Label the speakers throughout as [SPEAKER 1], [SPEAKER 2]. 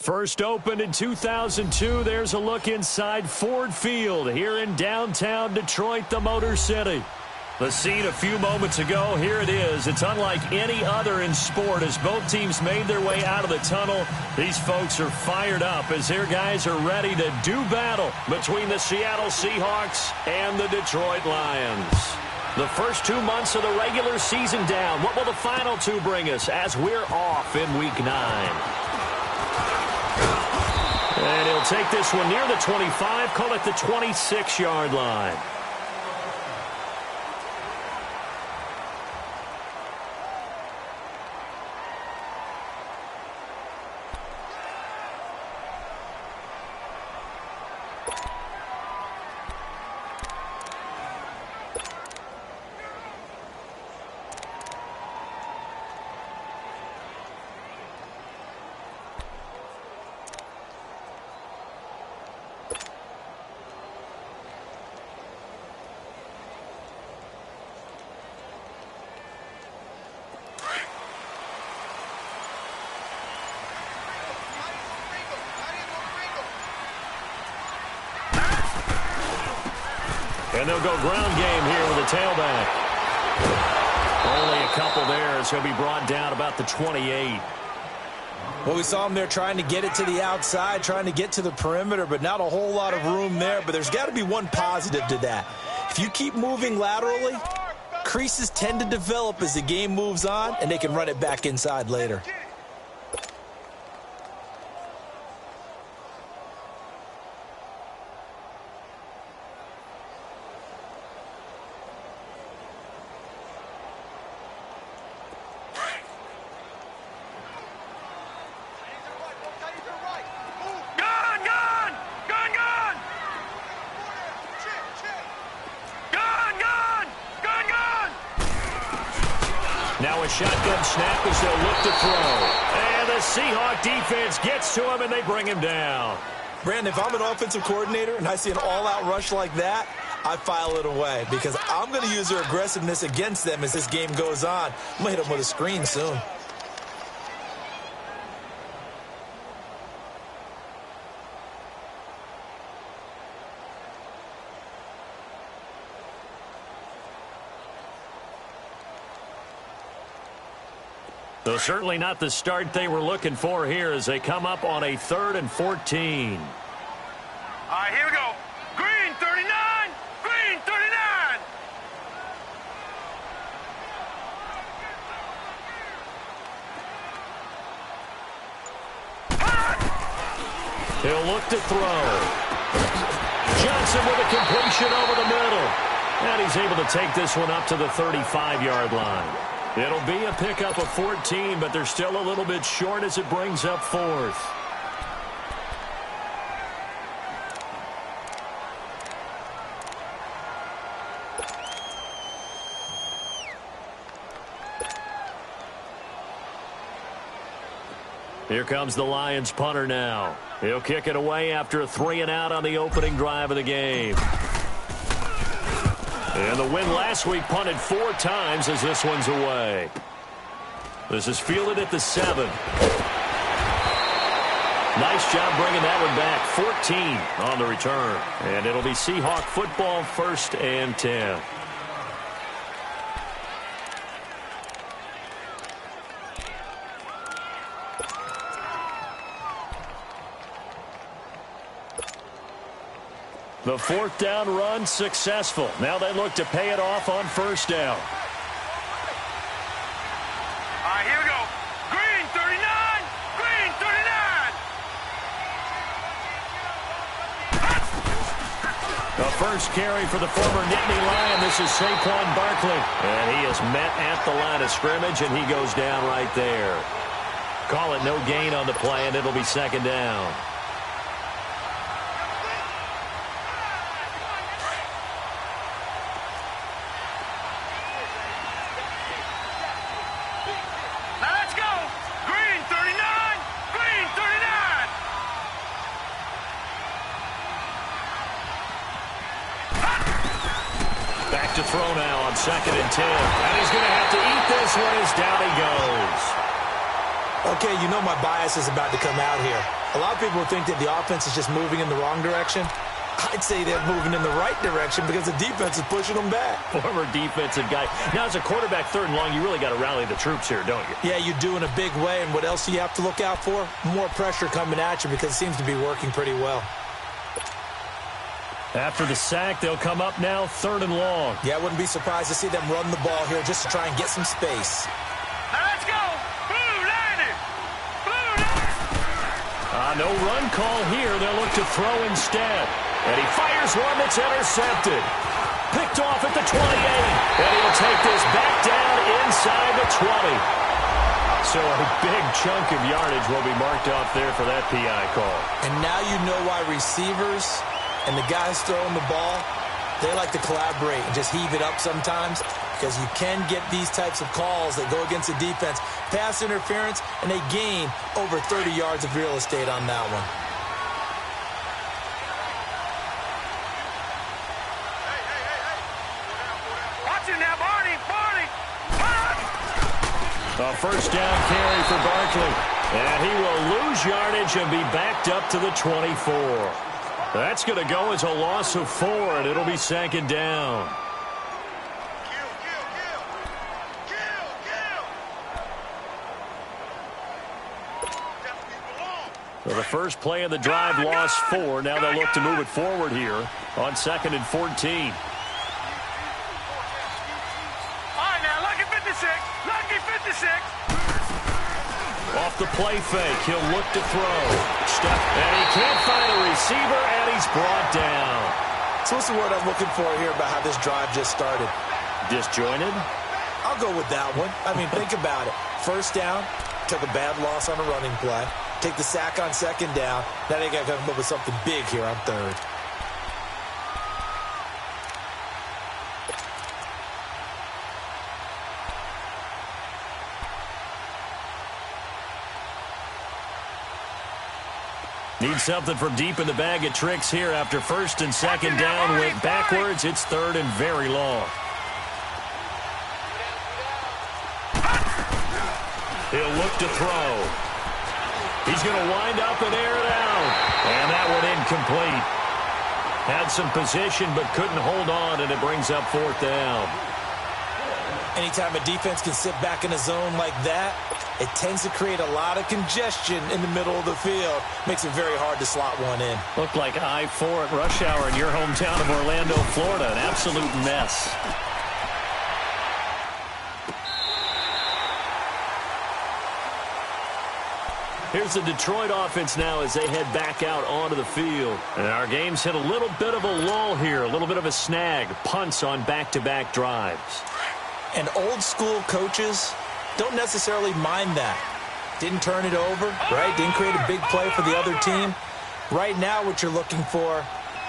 [SPEAKER 1] First opened in 2002, there's a look inside Ford Field here in downtown Detroit, the Motor City. The scene a few moments ago, here it is. It's unlike any other in sport as both teams made their way out of the tunnel. These folks are fired up as their guys are ready to do battle between the Seattle Seahawks and the Detroit Lions. The first 2 months of the regular season down. What will the final two bring us as we're off in Week 9? And he'll take this one near the 25, call it the 26-yard line. And they'll go ground game here with a tailback. Only a couple there as he'll be brought down about the 28.
[SPEAKER 2] Well, we saw him there trying to get it to the outside, trying to get to the perimeter, but not a whole lot of room there. But there's got to be one positive to that. If you keep moving laterally, creases tend to develop as the game moves on, and they can run it back inside later.
[SPEAKER 1] Now a shotgun snap as they'll look to throw. And the Seahawk defense gets to him, and they bring him down.
[SPEAKER 2] Brandon, if I'm an offensive coordinator and I see an all-out rush like that, I file it away because I'm going to use their aggressiveness against them as this game goes on. I'm going to hit them with a screen soon.
[SPEAKER 1] Though certainly not the start they were looking for here as they come up on a 3rd and 14.
[SPEAKER 3] All right, here we go. Green 39, green 39.
[SPEAKER 1] He'll look to throw. Johnson with a completion over the middle. And he's able to take this one up to the 35-yard line. It'll be a pickup of 14, but they're still a little bit short as it brings up 4th. Here comes the Lions punter now. He'll kick it away after a 3-and-out on the opening drive of the game. And the win last week punted 4 times as this one's away. This is fielded at the 7. Nice job bringing that one back. 14 on the return. And it'll be Seahawk football, 1st and 10. The 4th down run successful. Now they look to pay it off on 1st down.
[SPEAKER 3] All right, here we go. Green 39, green 39.
[SPEAKER 1] The first carry for the former Nittany Lion. This is Saquon Barkley. And he is met at the line of scrimmage, and he goes down right there. Call it no gain on the play, and it'll be 2nd down. To throw now on 2nd and 10. And he's going to have to eat this one as down he goes.
[SPEAKER 2] Okay, you know my bias is about to come out here. A lot of people think that the offense is just moving in the wrong direction. I'd say they're moving in the right direction because the defense is pushing them back.
[SPEAKER 1] Former defensive guy. Now, as a quarterback, 3rd and long, you really got to rally the troops here, don't you?
[SPEAKER 2] Yeah, you do in a big way. And what else do you have to look out for? More pressure coming at you because it seems to be working pretty well.
[SPEAKER 1] After the sack, they'll come up now 3rd and long.
[SPEAKER 2] Yeah, I wouldn't be surprised to see them run the ball here just to try and get some space.
[SPEAKER 3] Now let's go. Blue Lady. Blue Lady.
[SPEAKER 1] No run call here. They'll look to throw instead. And he fires one that's intercepted. Picked off at the 28. And he'll take this back down inside the 20. So a big chunk of yardage will be marked off there for that PI call.
[SPEAKER 2] And now you know why receivers and the guys throwing the ball, they like to collaborate and just heave it up sometimes because you can get these types of calls that go against the defense. Pass interference, and they gain over 30 yards of real estate on that one.
[SPEAKER 1] A first down carry for Barkley. And he will lose yardage and be backed up to the 24. That's going to go as a loss of 4, and it'll be 2nd down. So the first play of the drive lost 4. Now they'll look to move it forward here on 2nd and 14. Off the play fake, he'll look to throw. And he can't find a receiver, and he's brought down.
[SPEAKER 2] So what's the word I'm looking for here about how this drive just started?
[SPEAKER 1] Disjointed?
[SPEAKER 2] I'll go with that one. I mean, think about it. First down, took a bad loss on a running play. Take the sack on 2nd down. Now they got to come up with something big here on 3rd.
[SPEAKER 1] Need something from deep in the bag of tricks here after 1st and 2nd down. Went backwards. It's 3rd and very long. He'll look to throw. He's going to wind up and air it out. And that one incomplete. Had some position but couldn't hold on, and it brings up 4th down.
[SPEAKER 2] Anytime a defense can sit back in a zone like that, it tends to create a lot of congestion in the middle of the field. Makes it very hard to slot one in.
[SPEAKER 1] Looked like I-4 at rush hour in your hometown of Orlando, Florida. An absolute mess. Here's the Detroit offense now as they head back out onto the field. And our game's hit a little bit of a lull here, a little bit of a snag. Punts on back-to-back drives.
[SPEAKER 2] And old-school coaches don't necessarily mind that. Didn't turn it over, right? Didn't create a big play for the other team. Right now what you're looking for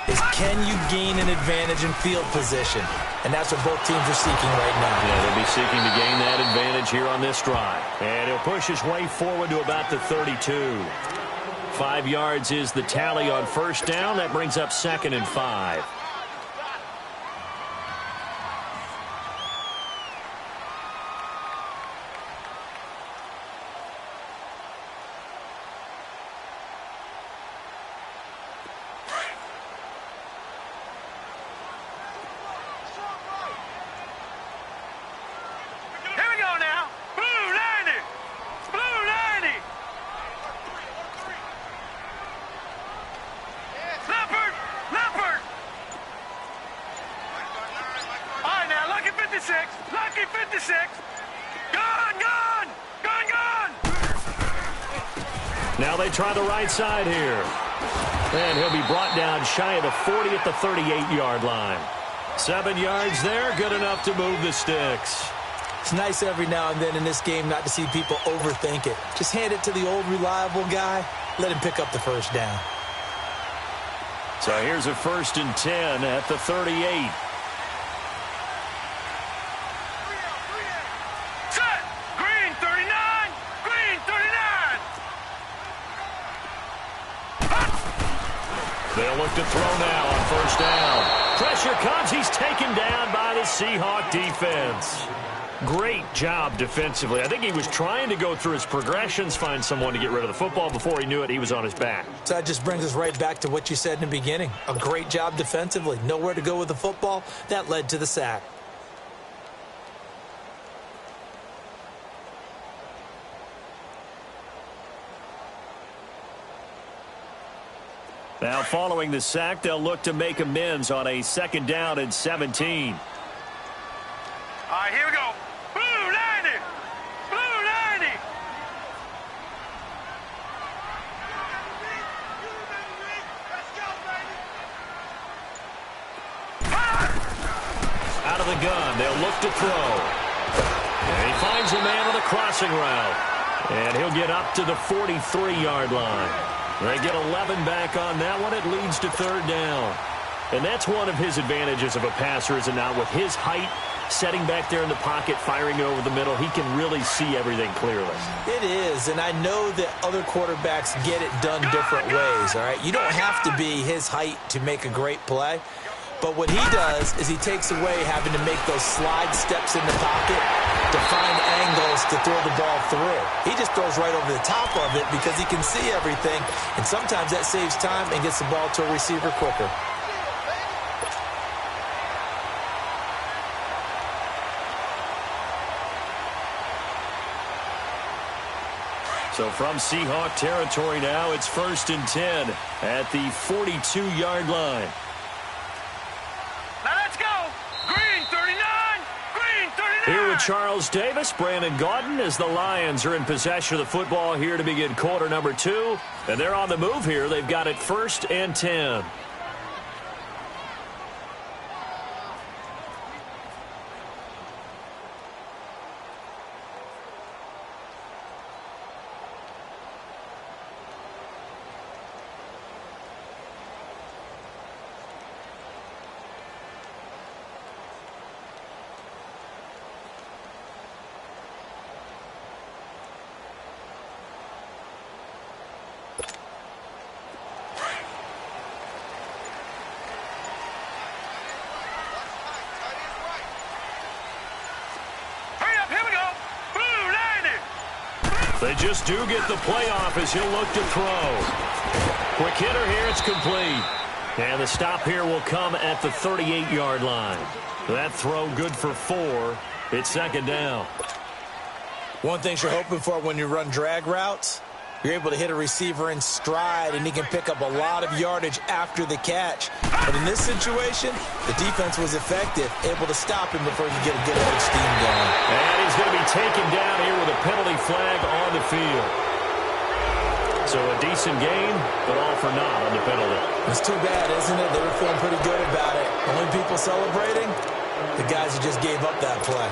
[SPEAKER 2] is can you gain an advantage in field position? And that's what both teams are seeking right now.
[SPEAKER 1] Yeah, they'll be seeking to gain that advantage here on this drive. And he'll push his way forward to about the 32. 5 yards is the tally on 1st down. That brings up 2nd and 5.
[SPEAKER 3] Lucky 56. Gone, gone, gone, gone.
[SPEAKER 1] Now they try the right side here. And he'll be brought down shy of the 40 at the 38-yard line. 7 yards there, good enough to move the sticks.
[SPEAKER 2] It's nice every now and then in this game not to see people overthink it. Just hand it to the old reliable guy. Let him pick up the first down.
[SPEAKER 1] So here's a 1st and 10 at the 38.
[SPEAKER 3] Set. Green 39. Green 39.
[SPEAKER 1] They'll look to throw now on 1st down. Pressure comes. He's taken down by the Seahawk defense. Great job defensively. I think he was trying to go through his progressions, find someone to get rid of the football. Before he knew it, he was on his back.
[SPEAKER 2] So that just brings us right back to what you said in the beginning. A great job defensively. Nowhere to go with the football. That led to the sack.
[SPEAKER 1] Now, following the sack, they'll look to make amends on a 2nd down and 17.
[SPEAKER 3] All right, here we go. Blue 90. Blue 90. Let's go, baby.
[SPEAKER 1] Out of the gun, they'll look to throw. And he finds a man on the crossing route. And he'll get up to the 43-yard line. They get 11 back on that one. It leads to 3rd down. And that's one of his advantages of a passer, is it not? With his height, setting back there in the pocket, firing over the middle, he can really see everything clearly.
[SPEAKER 2] It is, and I know that other quarterbacks get it done different ways, all right? You don't have to be his height to make a great play. But what he does is he takes away having to make those slide steps in the pocket to find angles to throw the ball through. He just throws right over the top of it because he can see everything, and sometimes that saves time and gets the ball to a receiver quicker.
[SPEAKER 1] So from Seahawk territory now, it's 1st and 10 at the 42-yard line.
[SPEAKER 3] Now let's go. Green 39. Green 39.
[SPEAKER 1] Here with Charles Davis, Brandon Gaudin, as the Lions are in possession of the football here to begin quarter number 2. And they're on the move here. They've got it 1st and 10. They just do get the playoff as he'll look to throw. Quick hitter here, it's complete. And the stop here will come at the 38-yard line. That throw good for 4. It's 2nd down.
[SPEAKER 2] One thing you're hoping for when you run drag routes, you're able to hit a receiver in stride, and he can pick up a lot of yardage after the catch. But in this situation, the defense was effective, able to stop him before he could get a good edge steam going.
[SPEAKER 1] And he's going to be taken down here with a penalty flag on the field. So a decent game, but all for naught on the penalty.
[SPEAKER 2] It's too bad, isn't it? They were feeling pretty good about it. Only people celebrating, the guys who just gave up that play.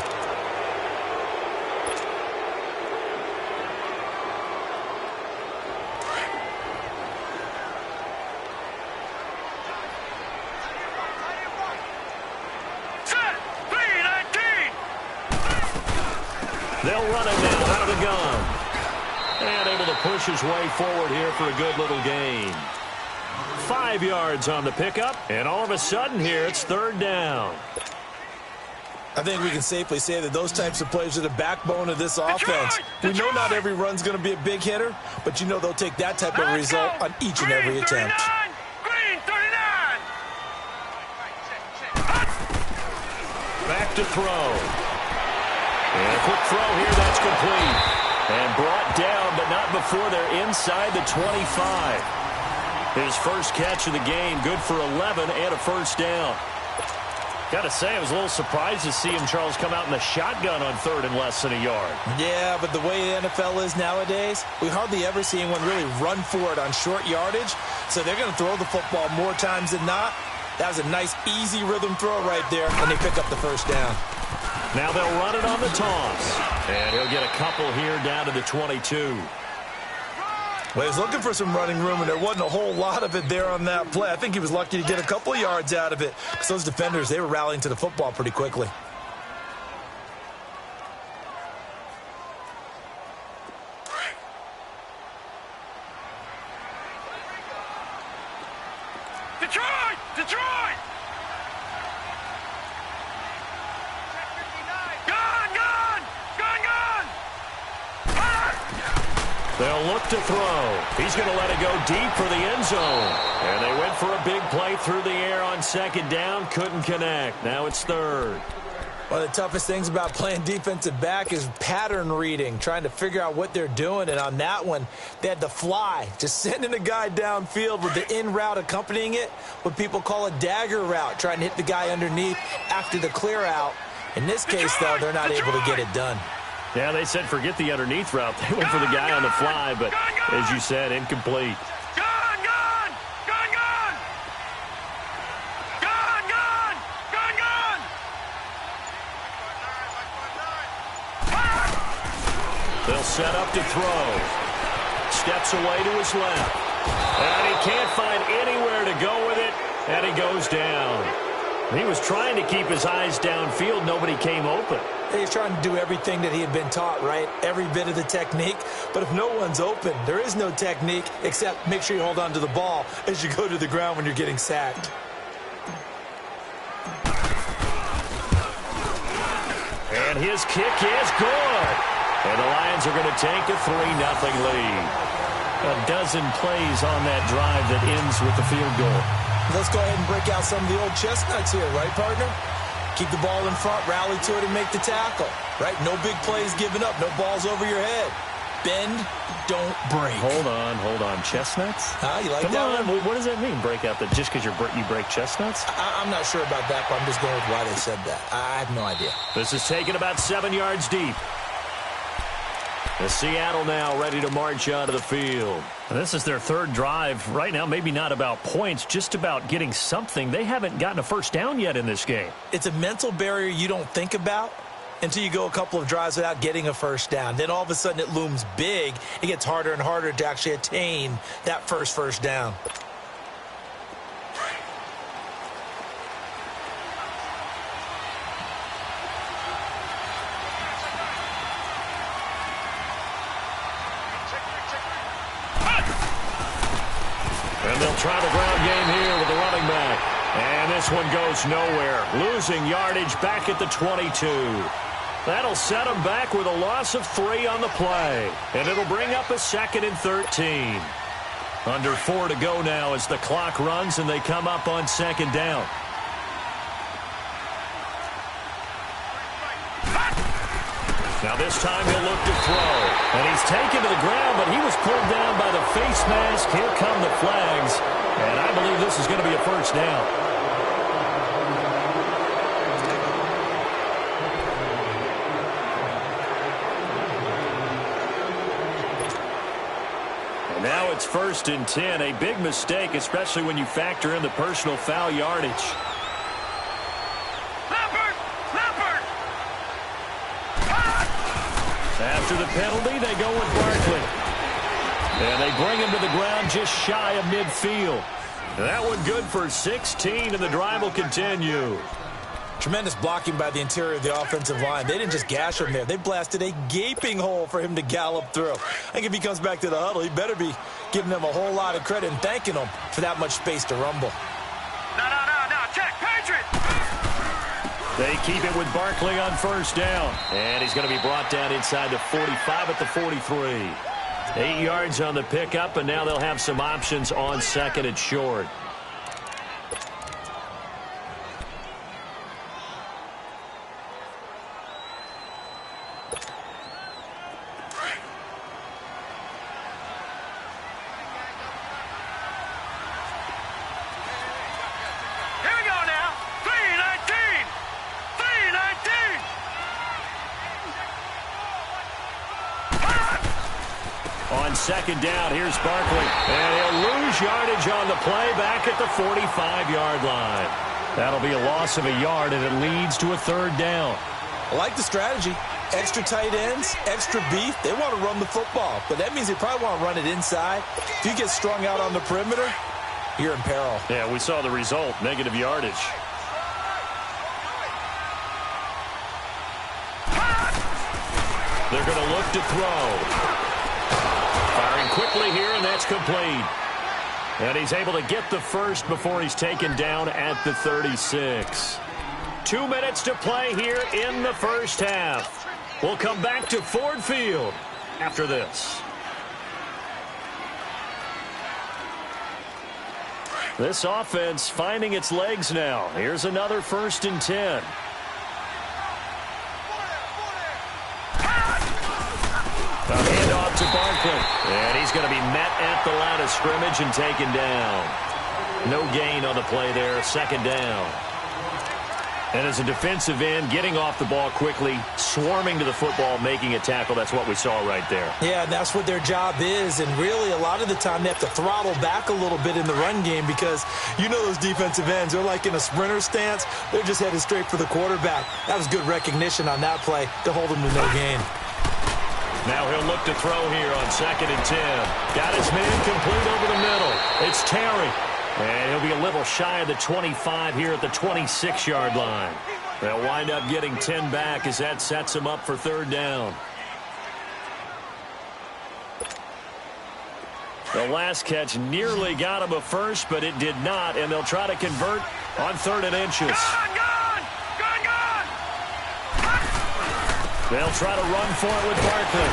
[SPEAKER 1] They'll run it now out of the gun. And able to push his way forward here for a good little gain. 5 yards on the pickup, and all of a sudden here it's 3rd down.
[SPEAKER 2] I think we can safely say that those types of plays are the backbone of this offense. We know not every run's going to be a big hitter, but you know they'll take that type of result on each and every attempt.
[SPEAKER 3] Green 39.
[SPEAKER 1] Back to throw. And a quick throw here, that's complete. And brought down, but not before they're inside the 25. His first catch of the game, good for 11 and a 1st down. Got to say, I was a little surprised to see him, Charles, come out in the shotgun on 3rd and less than a yard.
[SPEAKER 2] Yeah, but the way the NFL is nowadays, we hardly ever see anyone really run for it on short yardage. So they're going to throw the football more times than not. That was a nice, easy rhythm throw right there, and they pick up the 1st down.
[SPEAKER 1] Now they'll run it on the toss. And he'll get a couple here down to the 22.
[SPEAKER 2] Well, he was looking for some running room, and there wasn't a whole lot of it there on that play. I think he was lucky to get a couple of yards out of it because those defenders, they were rallying to the football pretty quickly.
[SPEAKER 3] Detroit! Detroit!
[SPEAKER 1] They'll look to throw. He's going to let it go deep for the end zone. And they went for a big play through the air on second down. Couldn't connect. Now it's third.
[SPEAKER 2] One of the toughest things about playing defensive back is pattern reading, trying to figure out what they're doing. And on that one, they had to fly, just sending a guy downfield with the in route accompanying it, what people call a dagger route, trying to hit the guy underneath after the clear out. In this case, though, they're not able to get it done.
[SPEAKER 1] Yeah, they said forget the underneath route. They went for the guy on the fly, but as you said, incomplete. They'll set up to throw. Steps away to his left. And he can't find anywhere to go with it, and he goes down. He was trying to keep his eyes downfield. Nobody came open.
[SPEAKER 2] He's trying to do everything that he had been taught, right? Every bit of the technique. But if no one's open, there is no technique except make sure you hold on to the ball as you go to the ground when you're getting sacked.
[SPEAKER 1] And his kick is good. And the Lions are going to take a 3-0 lead. A dozen plays on that drive that ends with the field goal.
[SPEAKER 2] Let's go ahead and break out some of the old chestnuts here, right, partner? Keep the ball in front, rally to it, and make the tackle, right? No big plays given up, no balls over your head. Bend, don't break.
[SPEAKER 1] Hold on. Chestnuts?
[SPEAKER 2] You like
[SPEAKER 1] Come
[SPEAKER 2] that
[SPEAKER 1] on.
[SPEAKER 2] one?
[SPEAKER 1] What does that mean, break out? Just because you break chestnuts?
[SPEAKER 2] I'm not sure about that, but I'm just going with why they said that. I have no idea.
[SPEAKER 1] This is taken about 7 yards deep. The Seattle now ready to march out of the field. This is their third drive. Right now, maybe not about points, just about getting something. They haven't gotten a first down yet in this game.
[SPEAKER 2] It's a mental barrier you don't think about until you go a couple of drives without getting a first down. Then all of a sudden it looms big. It gets harder and harder to actually attain that first down.
[SPEAKER 1] And they'll try the ground game here with the running back. And this one goes nowhere. Losing yardage back at the 22. That'll set them back with a loss of 3 on the play. And it'll bring up a 2nd and 13. Under 4 to go now as the clock runs and they come up on 2nd down. Now this time he'll look to throw. And he's taken to the ground, but he was pulled down by the face mask. Here come the flags. And I believe this is going to be a first down. And now it's 1st and 10. A big mistake, especially when you factor in the personal foul yardage. After the penalty, they go with Barkley. And they bring him to the ground just shy of midfield. That one good for 16, and the drive will continue.
[SPEAKER 2] Tremendous blocking by the interior of the offensive line. They didn't just gash him there. They blasted a gaping hole for him to gallop through. I think if he comes back to the huddle, he better be giving them a whole lot of credit and thanking them for that much space to rumble.
[SPEAKER 3] No, check, Patriot!
[SPEAKER 1] They keep it with Barkley on 1st down. And he's going to be brought down inside the 45 at the 43. 8 yards on the pickup, and now they'll have some options on 2nd and short. On 2nd down, here's Barkley. And he'll lose yardage on the play back at the 45-yard line. That'll be a loss of a yard, and it leads to a 3rd down.
[SPEAKER 2] I like the strategy. Extra tight ends, extra beef. They want to run the football, but that means they probably want to run it inside. If you get strung out on the perimeter, you're in peril.
[SPEAKER 1] Yeah, we saw the result, negative yardage. They're going to look to throw. Firing quickly here, and that's complete. And he's able to get the first before he's taken down at the 36. 2 minutes to play here in the first half. We'll come back to Ford Field after this. This offense finding its legs now. Here's another 1st and 10. A handoff to Barkley. And he's going to be met at the line of scrimmage and taken down. No gain on the play there. 2nd down. And as a defensive end, getting off the ball quickly, swarming to the football, making a tackle, that's what we saw right there.
[SPEAKER 2] Yeah, and that's what their job is. And really, a lot of the time, they have to throttle back a little bit in the run game because you know those defensive ends, they're like in a sprinter stance. They're just headed straight for the quarterback. That was good recognition on that play to hold him to no gain.
[SPEAKER 1] Now he'll look to throw here on 2nd and 10. Got his man complete over the middle. It's Terry. And he'll be a little shy of the 25 here at the 26-yard line. They'll wind up getting 10 back as that sets him up for 3rd down. The last catch nearly got him a first, but it did not, and they'll try to convert on 3rd and inches.
[SPEAKER 3] Gone!
[SPEAKER 1] They'll try to run for it with Barkley.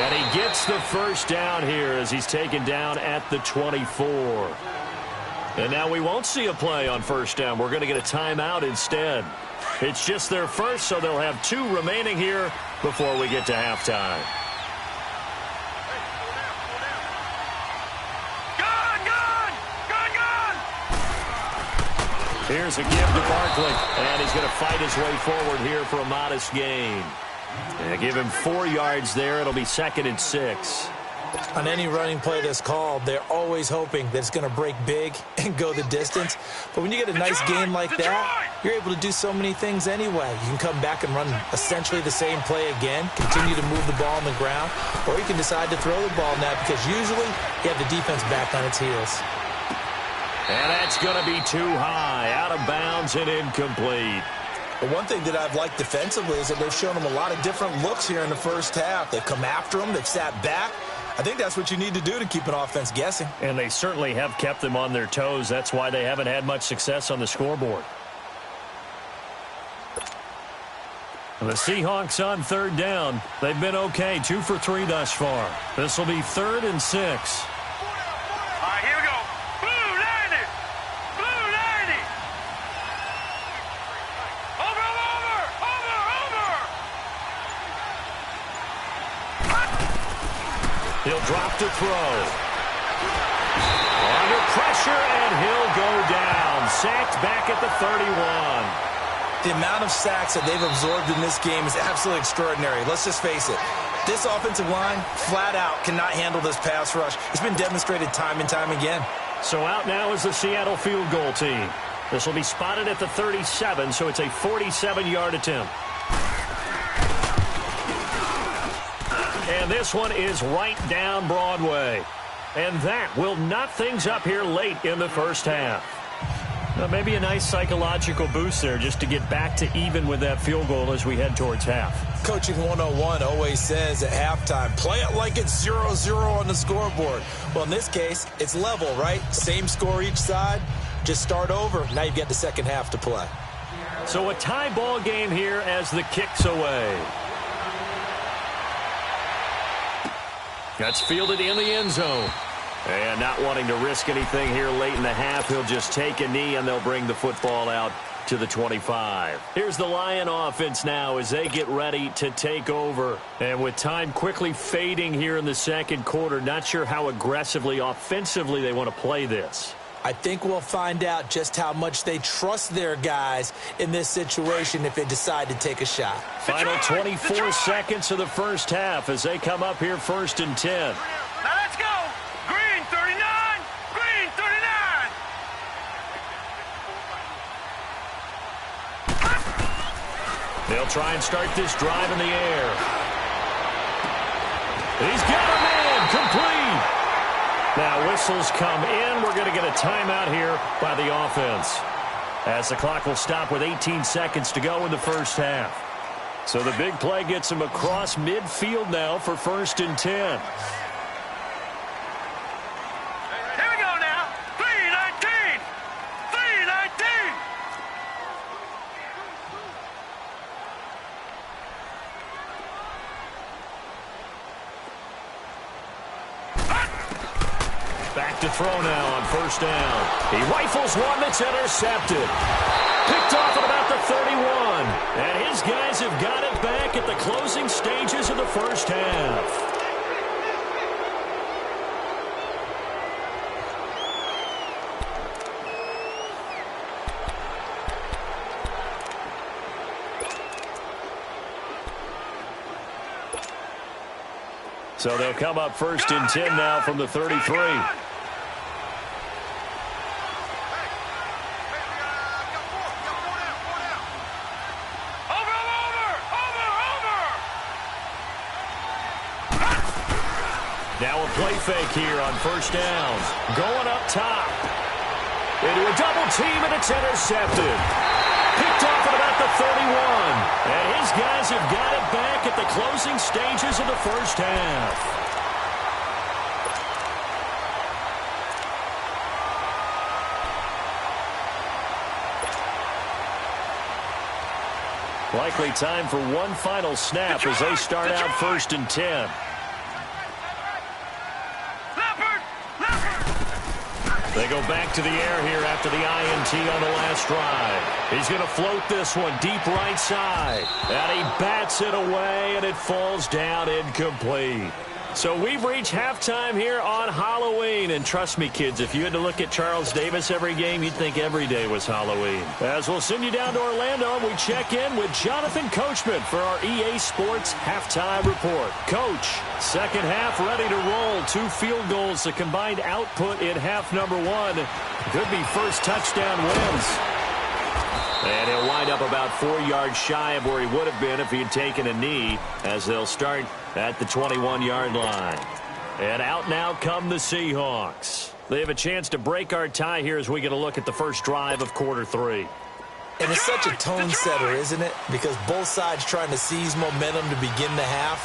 [SPEAKER 1] And he gets the 1st down here as he's taken down at the 24. And now we won't see a play on 1st down. We're going to get a timeout instead. It's just their first, so they'll have 2 remaining here before we get to halftime. Here's a give to Barkley, and he's going to fight his way forward here for a modest gain. And give him 4 yards there. It'll be 2nd and 6.
[SPEAKER 2] On any running play that's called, they're always hoping that it's going to break big and go the distance. But when you get a nice game like that, you're able to do so many things anyway. You can come back and run essentially the same play again, continue to move the ball on the ground, or you can decide to throw the ball now because usually you have the defense back on its heels.
[SPEAKER 1] And that's going to be too high, out of bounds and incomplete.
[SPEAKER 2] But one thing that I've liked defensively is that they've shown them a lot of different looks here in the first half. They've come after them. They've sat back. I think that's what you need to do to keep an offense guessing.
[SPEAKER 1] And they certainly have kept them on their toes. That's why they haven't had much success on the scoreboard. The Seahawks on 3rd down. They've been okay, 2 for 3 thus far. This will be 3rd and 6.
[SPEAKER 3] All right, here we go. Blue 90. Blue 90. Over.
[SPEAKER 1] He'll drop to throw. Under pressure, and he'll go down. Sacked back at the 31.
[SPEAKER 2] The amount of sacks that they've absorbed in this game is absolutely extraordinary. Let's just face it. This offensive line, flat out, cannot handle this pass rush. It's been demonstrated time and time again.
[SPEAKER 1] So out now is the Seattle field goal team. This will be spotted at the 37, so it's a 47-yard attempt. And this one is right down Broadway. And that will knot things up here late in the first half. Maybe a nice psychological boost there just to get back to even with that field goal as we head towards half.
[SPEAKER 2] Coaching 101 always says at halftime, play it like it's 0-0 on the scoreboard. Well, in this case, it's level, right? Same score each side. Just start over. Now you've got the second half to play.
[SPEAKER 1] So a tie ball game here as the kick's away. That's fielded in the end zone. And not wanting to risk anything here late in the half, he'll just take a knee and they'll bring the football out to the 25. Here's the Lion offense now as they get ready to take over. And with time quickly fading here in the second quarter, not sure how aggressively, offensively they want to play this.
[SPEAKER 2] I think we'll find out just how much they trust their guys in this situation if they decide to take a shot.
[SPEAKER 1] Final 24 seconds of the first half as they come up here 1st and 10.
[SPEAKER 3] Now let's go. Green 39. Green 39.
[SPEAKER 1] They'll try and start this drive in the air. He's got a man complete. Now whistles come in. We're going to get a timeout here by the offense as the clock will stop with 18 seconds to go in the first half. So the big play gets him across midfield now for 1st and 10.
[SPEAKER 3] Here we go now. 319. 319.
[SPEAKER 1] Back to throw now on first down. He rifles one that's intercepted. Picked off at about the 31. And his guys have got it back at the closing stages of the first half. So they'll come up first and 10 now from the 33. Now a play fake here on first downs. Going up top. Into a double team, and it's intercepted. Picked off at about the 31. And his guys have got it back at the closing stages of the first half. Likely time for one final snap as they start out first and 10. They go back to the air here after the INT on the last drive. He's going to float this one deep right side. And he bats it away, and it falls down incomplete. So we've reached halftime here on Halloween. And trust me, kids, if you had to look at Charles Davis every game, you'd think every day was Halloween. As we'll send you down to Orlando, and we check in with Jonathan Coachman for our EA Sports Halftime Report. Coach, second half ready to roll. 2 field goals, the combined output in half number 1. Could be first touchdown wins. And he'll wind up about 4 yards shy of where he would have been if he had taken a knee, as they'll start at the 21-yard line. And out now come the Seahawks. They have a chance to break our tie here as we get a look at the first drive of quarter 3.
[SPEAKER 2] And it's such a tone setter, isn't it? Because both sides trying to seize momentum to begin the half.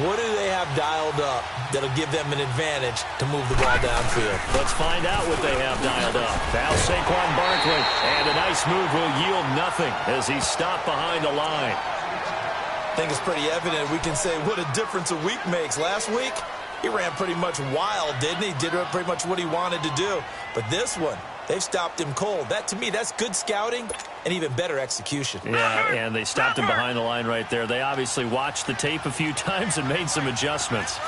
[SPEAKER 2] What do they have dialed up that'll give them an advantage to move the ball downfield?
[SPEAKER 1] Let's find out what they have dialed up. Now Saquon Barkley, and a nice move will yield nothing as he's stopped behind the line.
[SPEAKER 2] I think it's pretty evident. We can say what a difference a week makes. Last week, he ran pretty much wild, didn't he? Did pretty much what he wanted to do. But this one, they've stopped him cold. That, to me, that's good scouting and even better execution.
[SPEAKER 1] Yeah, and they stopped him behind the line right there. They obviously watched the tape a few times and made some adjustments.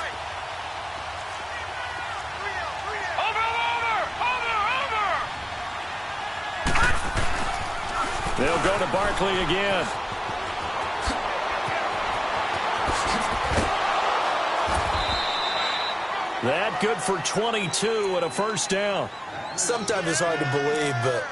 [SPEAKER 1] They'll go to Barkley again. That good for 22 and a first down.
[SPEAKER 2] Sometimes it's hard to believe, but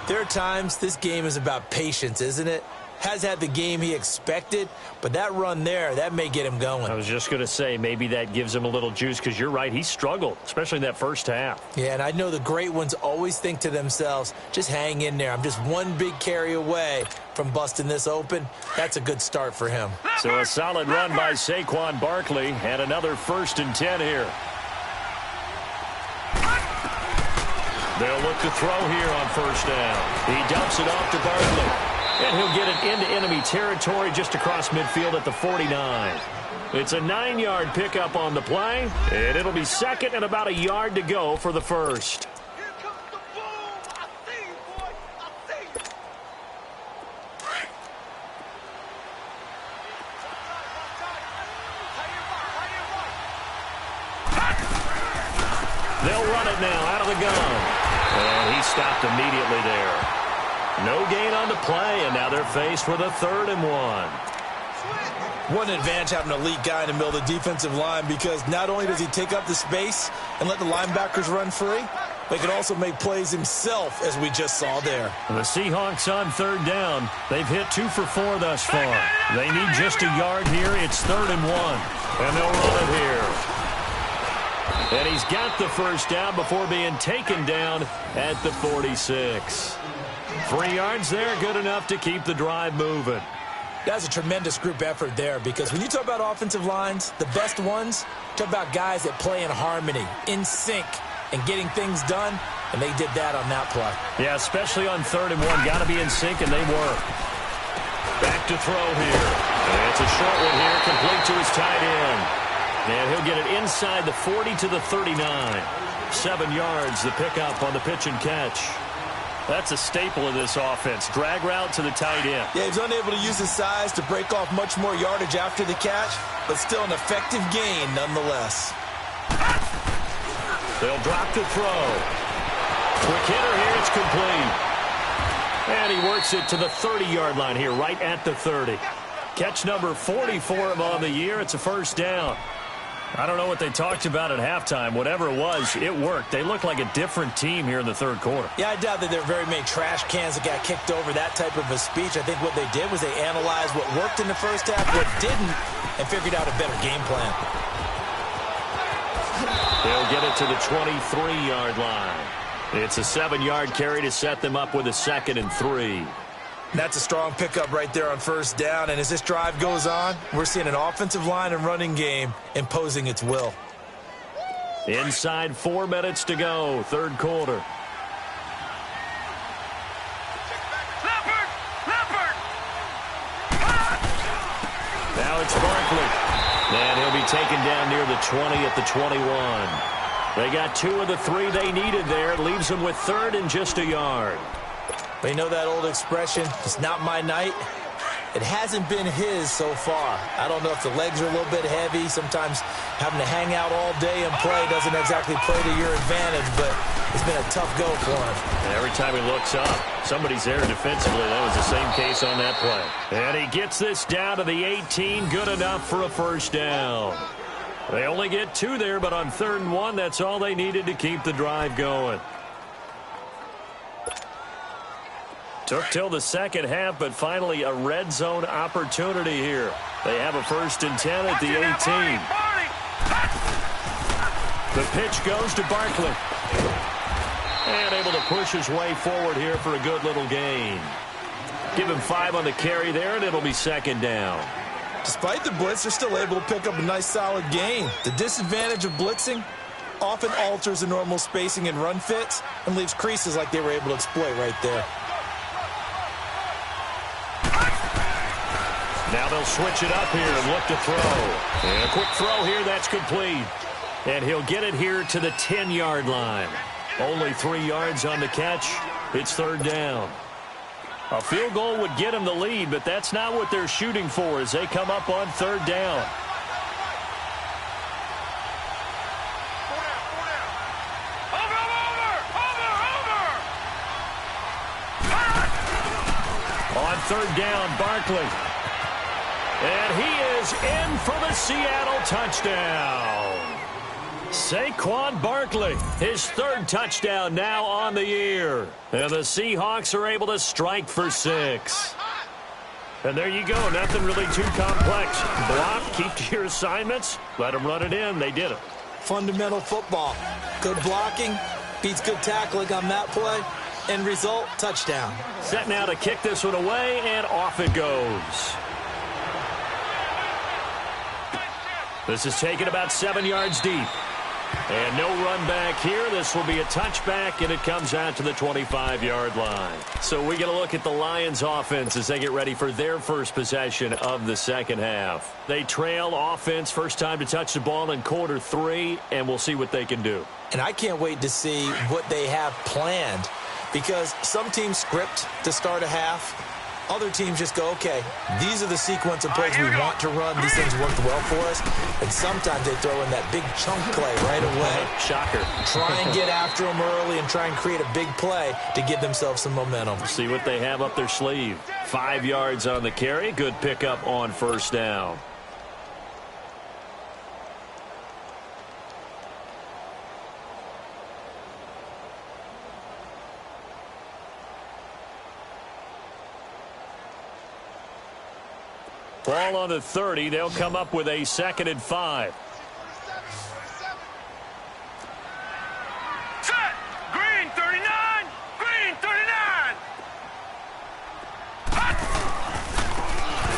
[SPEAKER 2] there are times this game is about patience, isn't it? Has had the game he expected, but that run there, that may get him going.
[SPEAKER 1] I was just going to say, maybe that gives him a little juice, because you're right, he struggled, especially in that first half.
[SPEAKER 2] Yeah, and I know the great ones always think to themselves, just hang in there. I'm just one big carry away from busting this open. That's a good start for him.
[SPEAKER 1] So a solid run by Saquon Barkley, and another first and 10 here. They'll look to throw here on first down. He dumps it off to Barkley. And he'll get it into enemy territory just across midfield at the 49. It's a 9-yard pickup on the play, and it'll be second and about a yard to go for the first.
[SPEAKER 3] Here comes the boom. I see you, boy. I see you.
[SPEAKER 1] They'll run it now out of the gun. And he stopped immediately there. No gain on the play, and now they're faced with a 3rd and 1.
[SPEAKER 2] One advantage having an elite guy in the middle of the defensive line, because not only does he take up the space and let the linebackers run free, but he can also make plays himself, as we just saw there.
[SPEAKER 1] The Seahawks on 3rd down. They've hit 2 for 4 thus far. They need just a yard here. It's 3rd and 1. And they'll run it here. And he's got the first down before being taken down at the 46. 3 yards there, good enough to keep the drive moving.
[SPEAKER 2] That's a tremendous group effort there, because when you talk about offensive lines, the best ones, talk about guys that play in harmony, in sync, and getting things done, and they did that on that play.
[SPEAKER 1] Yeah, especially on 3rd and 1. Got to be in sync, and they were. Back to throw here. And it's a short one here, complete to his tight end. And he'll get it inside the 40 to the 39. 7 yards, the pickup on the pitch and catch. That's a staple of this offense. Drag route to the tight end.
[SPEAKER 2] Yeah, he's unable to use his size to break off much more yardage after the catch, but still an effective gain nonetheless.
[SPEAKER 1] They'll drop to throw. Quick hitter here, it's complete. And he works it to the 30-yard line here, right at the 30. Catch number 40 for him on the year. It's a first down. I don't know what they talked about at halftime. Whatever it was, it worked. They look like a different team here in the third quarter.
[SPEAKER 2] Yeah, I doubt that there are very many trash cans that got kicked over, that type of a speech. I think what they did was they analyzed what worked in the first half, what didn't, and figured out a better game plan.
[SPEAKER 1] They'll get it to the 23-yard line. It's a 7-yard carry to set them up with a 2nd and 3.
[SPEAKER 2] That's a strong pickup right there on first down. And as this drive goes on, we're seeing an offensive line and running game imposing its will.
[SPEAKER 1] Inside 4 minutes to go, third quarter. Now it's Barkley. And he'll be taken down near the 20 at the 21. They got 2 of the 3 they needed there. It leaves them with 3rd and just a yard.
[SPEAKER 2] But you know that old expression, it's not my night? It hasn't been his so far. I don't know if the legs are a little bit heavy. Sometimes having to hang out all day and play doesn't exactly play to your advantage, but it's been a tough go for him.
[SPEAKER 1] And every time he looks up, somebody's there defensively. That was the same case on that play. And he gets this down to the 18. Good enough for a first down. They only get 2 there, but on 3rd and 1, that's all they needed to keep the drive going. Took till the second half, but finally a red zone opportunity here. They have a 1st and 10 at the 18. The pitch goes to Barkley. And able to push his way forward here for a good little gain. Give him 5 on the carry there, and it'll be 2nd down.
[SPEAKER 2] Despite the blitz, they're still able to pick up a nice solid gain. The disadvantage of blitzing often alters the normal spacing and run fits and leaves creases like they were able to exploit right there.
[SPEAKER 1] Now they'll switch it up here and look to throw. And a quick throw here, that's complete. And he'll get it here to the 10-yard line. Only 3 yards on the catch. It's 3rd down. A field goal would get him the lead, but that's not what they're shooting for as they come up on 3rd down. On 3rd down, Barkley. And he is in for the Seattle touchdown. Saquon Barkley, his 3rd touchdown now on the year. And the Seahawks are able to strike for 6. And there you go, nothing really too complex. Block, keep to your assignments, let them run it in. They did it.
[SPEAKER 2] Fundamental football. Good blocking beats good tackling on that play. End result, touchdown.
[SPEAKER 1] Set now to kick this one away, and off it goes. This is taken about 7 yards deep. And no run back here. This will be a touchback, and it comes out to the 25-yard line. So we get a look at the Lions offense as they get ready for their first possession of the second half. They trail offense, first time to touch the ball in quarter 3, and we'll see what they can do.
[SPEAKER 2] And I can't wait to see what they have planned, because some teams script to start a half. Other teams just go, okay, these are the sequence of plays we want to run. These things worked well for us. And sometimes they throw in that big chunk play right away.
[SPEAKER 1] Shocker.
[SPEAKER 2] Try and get after them early and try and create a big play to give themselves some momentum.
[SPEAKER 1] See what they have up their sleeve. 5 yards on the carry. Good pickup on 1st down. Ball on the 30. They'll come up with a 2nd and 5.
[SPEAKER 3] Set! Green 39! Green 39!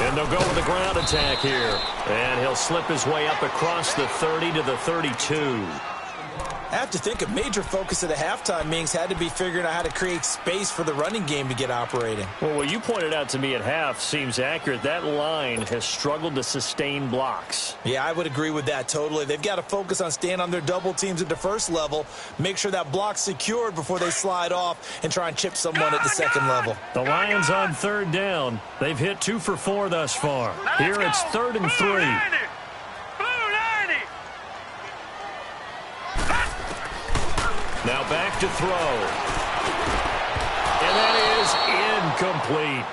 [SPEAKER 1] And they'll go with the ground attack here. And he'll slip his way up across the 30 to the 32.
[SPEAKER 2] I have to think a major focus of the halftime meetings had to be figuring out how to create space for the running game to get operating.
[SPEAKER 1] Well, what you pointed out to me at half seems accurate. That line has struggled to sustain blocks.
[SPEAKER 2] Yeah, I would agree with that totally. They've got to focus on staying on their double teams at the first level, make sure that block's secured before they slide off and try and chip someone at the second level.
[SPEAKER 1] The Lions on third down. They've hit 2 for 4 thus far. Here it's 3rd and 3. Now back to throw. And that is incomplete.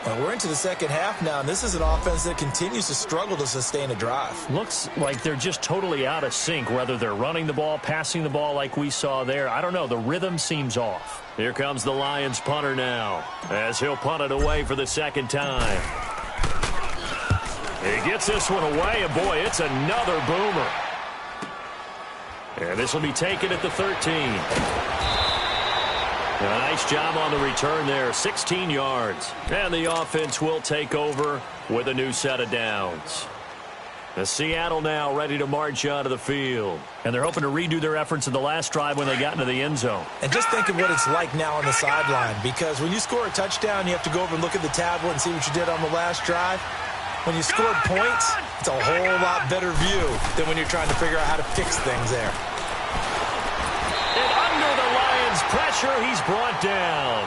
[SPEAKER 2] Well, we're into the second half now, and this is an offense that continues to struggle to sustain a drive.
[SPEAKER 1] Looks like they're just totally out of sync, whether they're running the ball, passing the ball like we saw there. I don't know. The rhythm seems off. Here comes the Lions punter now, as he'll punt it away for the second time. He gets this one away, and boy, it's another boomer. And this will be taken at the 13. A nice job on the return there, 16 yards. And the offense will take over with a new set of downs. The Seattle now ready to march out of the field. And they're hoping to redo their efforts in the last drive when they got into the end zone.
[SPEAKER 2] And just think of what it's like now on the sideline, because when you score a touchdown, you have to go over and look at the tablet and see what you did on the last drive. When you scored points, it's a whole lot better view than when you're trying to figure out how to fix things there.
[SPEAKER 1] And under the Lions' pressure, he's brought down.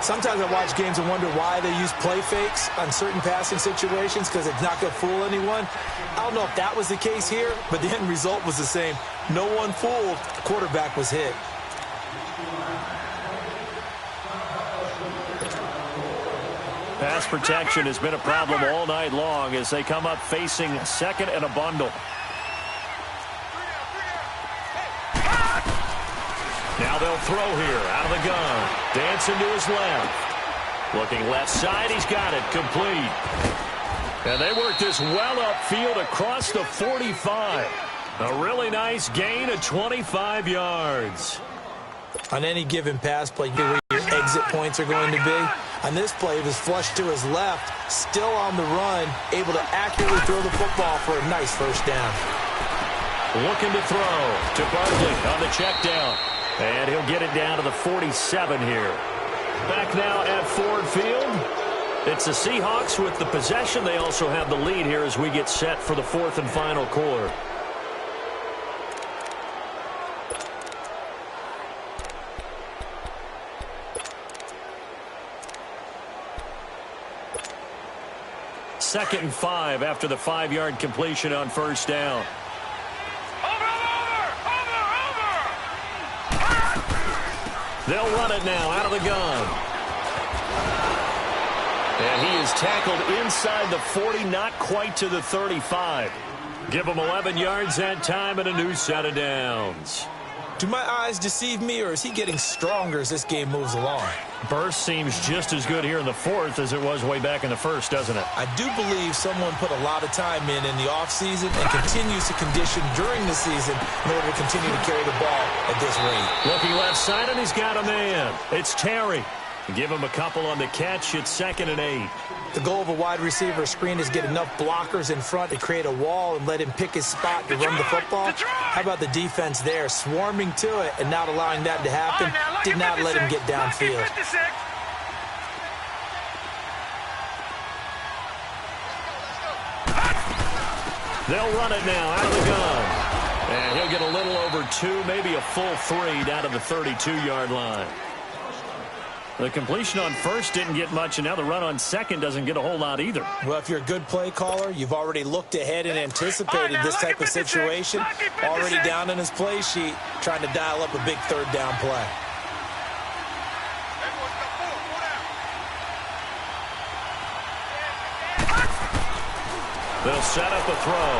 [SPEAKER 2] Sometimes I watch games and wonder why they use play fakes on certain passing situations, because it's not going to fool anyone. I don't know if that was the case here, but the end result was the same. No one fooled. The quarterback was hit.
[SPEAKER 1] Pass protection has been a problem all night long as they come up facing second and a bundle. Now they'll throw here out of the gun. Dancing to his left. Looking left side. He's got it. Complete. And they work this well upfield across the 45. A really nice gain of 25 yards.
[SPEAKER 2] On any given pass play, where your exit points are going to be. On this play, it was flushed to his left, still on the run, able to accurately throw the football for a nice first down.
[SPEAKER 1] Looking to throw to Barkley on the check down. And he'll get it down to the 47 here. Back now at Ford Field. It's the Seahawks with the possession. They also have the lead here as we get set for the fourth and final quarter. Second and 5 after the 5-yard completion on first down. They'll run it now out of the gun. And he is tackled inside the 40, not quite to the 35. Give him 11 yards that time and a new set of downs.
[SPEAKER 2] Do my eyes deceive me, or is he getting stronger as this game moves along?
[SPEAKER 1] Burst seems just as good here in the fourth as it was way back in the first, doesn't it?
[SPEAKER 2] I do believe someone put a lot of time in the offseason and continues to condition during the season in order to continue to carry the ball at this rate.
[SPEAKER 1] Looking left side, and he's got a man. It's Terry. Give him a couple on the catch. It's 2nd and 8.
[SPEAKER 2] The goal of a wide receiver screen is get enough blockers in front to create a wall and let him pick his spot to run the football. How about the defense there, swarming to it and not allowing that to happen? Did not let him get downfield.
[SPEAKER 1] They'll run it now out of the gun. And he'll get a little over 2, maybe a full 3 down to the 32-yard line. The completion on first didn't get much, and now the run on second doesn't get a whole lot either.
[SPEAKER 2] Well, if you're a good play caller, you've already looked ahead and anticipated this type of situation. Already down in his play sheet, trying to dial up a big third down play.
[SPEAKER 1] They'll set up a throw.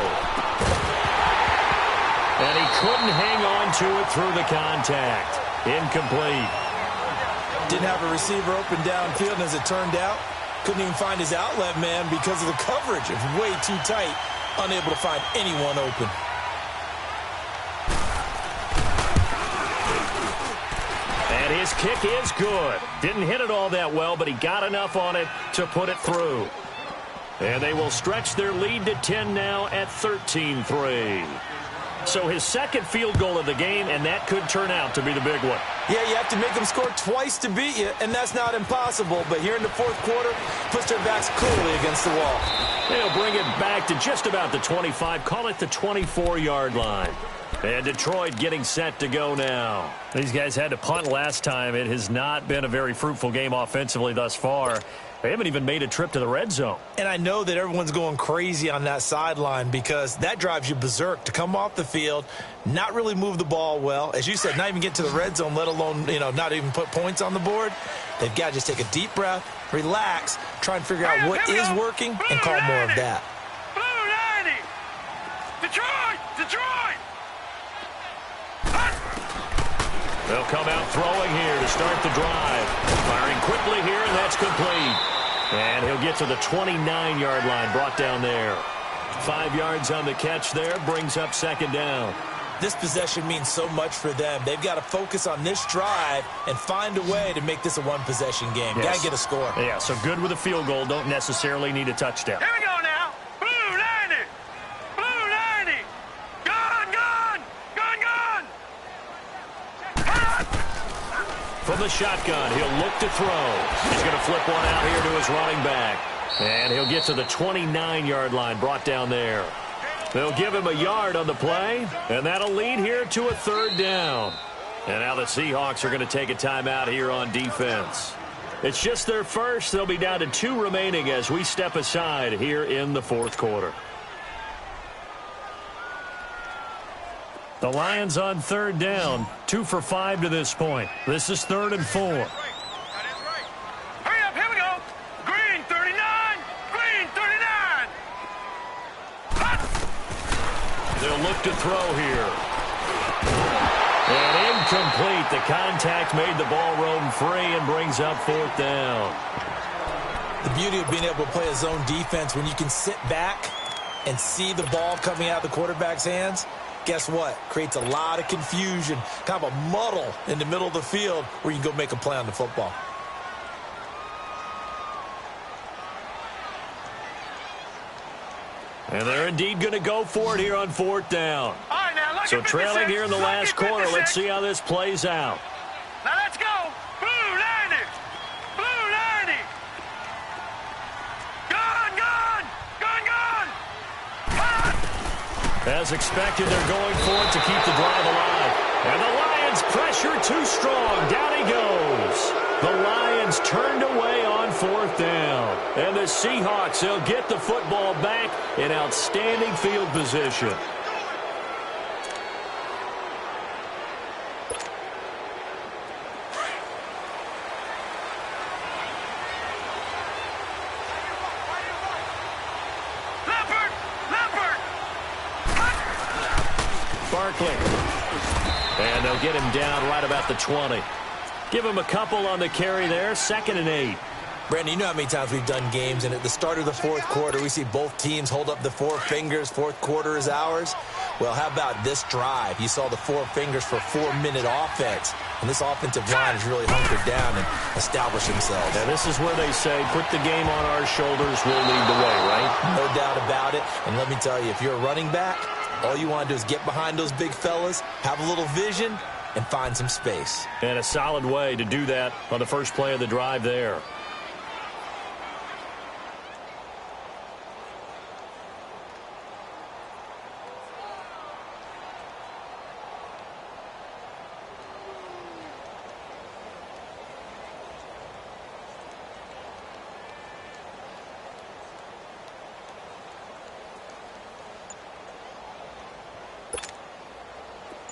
[SPEAKER 1] And he couldn't hang on to it through the contact. Incomplete.
[SPEAKER 2] Didn't have a receiver open downfield, and as it turned out, couldn't even find his outlet man because of the coverage. It was way too tight, unable to find anyone open.
[SPEAKER 1] And his kick is good. Didn't hit it all that well, but he got enough on it to put it through. And they will stretch their lead to 10 now at 13-3. So his second field goal of the game, and that could turn out to be the big one.
[SPEAKER 2] Yeah, you have to make them score twice to beat you, and that's not impossible. But here in the fourth quarter, puts their backs clearly against the wall.
[SPEAKER 1] They'll bring it back to just about the 25, call it the 24-yard line. And Detroit getting set to go now. These guys had to punt last time. It has not been a very fruitful game offensively thus far. They haven't even made a trip to the red zone.
[SPEAKER 2] And I know that everyone's going crazy on that sideline because that drives you berserk to come off the field, not really move the ball well. As you said, not even get to the red zone, let alone, not even put points on the board. They've got to just take a deep breath, relax, try and figure out what is working, and call more of that.
[SPEAKER 3] Blue 90! Detroit!
[SPEAKER 1] They'll come out throwing here to start the drive. Firing quickly here, and that's complete. And he'll get to the 29-yard line, brought down there. 5 yards on the catch there, brings up second down.
[SPEAKER 2] This possession means so much for them. They've got to focus on this drive and find a way to make this a one-possession game.
[SPEAKER 1] Yes.
[SPEAKER 2] Got to get a score.
[SPEAKER 1] Yeah, so good with a field goal. Don't necessarily need a touchdown.
[SPEAKER 3] Here we go now. Blue 90! Blue 90! Gun!
[SPEAKER 1] From the shotgun, he'll look to throw. He's going to flip one out here to his running back. And he'll get to the 29-yard line, brought down there. They'll give him a yard on the play, and that'll lead here to a third down. And now the Seahawks are going to take a timeout here on defense. It's just their first. They'll be down to 2 remaining as we step aside here in the fourth quarter. The Lions on third down, 2 for 5 to this point. This is 3rd and 4.
[SPEAKER 3] Hurry up, here we go. Green 39! Green 39!
[SPEAKER 1] They'll look to throw here. And incomplete. The contact made the ball roam free and brings up 4th down.
[SPEAKER 2] The beauty of being able to play a zone defense when you can sit back and see the ball coming out of the quarterback's hands, guess what? Creates a lot of confusion, kind of a muddle in the middle of the field where you can go make a play on the football.
[SPEAKER 1] And they're indeed going to go for it here on 4th down.
[SPEAKER 3] All right, now,
[SPEAKER 1] So trailing here in the last quarter. Let's see how this plays out.
[SPEAKER 3] Now let's go. Blue 90! Blue 90! Gun!
[SPEAKER 1] As expected, they're going for it to keep the drive alive. And the Lions pressure too strong. Down he goes. The Lions turned away on 4th down. And the Seahawks, they'll get the football back in outstanding field position. And they'll get him down right about the 20. Give him a couple on the carry there. 2nd and 8.
[SPEAKER 2] Brandon, you know how many times we've done games, and at the start of the fourth quarter, we see both teams hold up the 4 fingers. Fourth quarter is ours. Well, how about this drive? You saw the 4 fingers for 4-minute offense. And this offensive line has really hunkered down and established themselves.
[SPEAKER 1] Now, this is where they say, put the game on our shoulders, we'll lead the way, right?
[SPEAKER 2] No doubt about it. And let me tell you, if you're a running back, all you want to do is get behind those big fellas, have a little vision, and find some space.
[SPEAKER 1] And a solid way to do that on the first play of the drive there.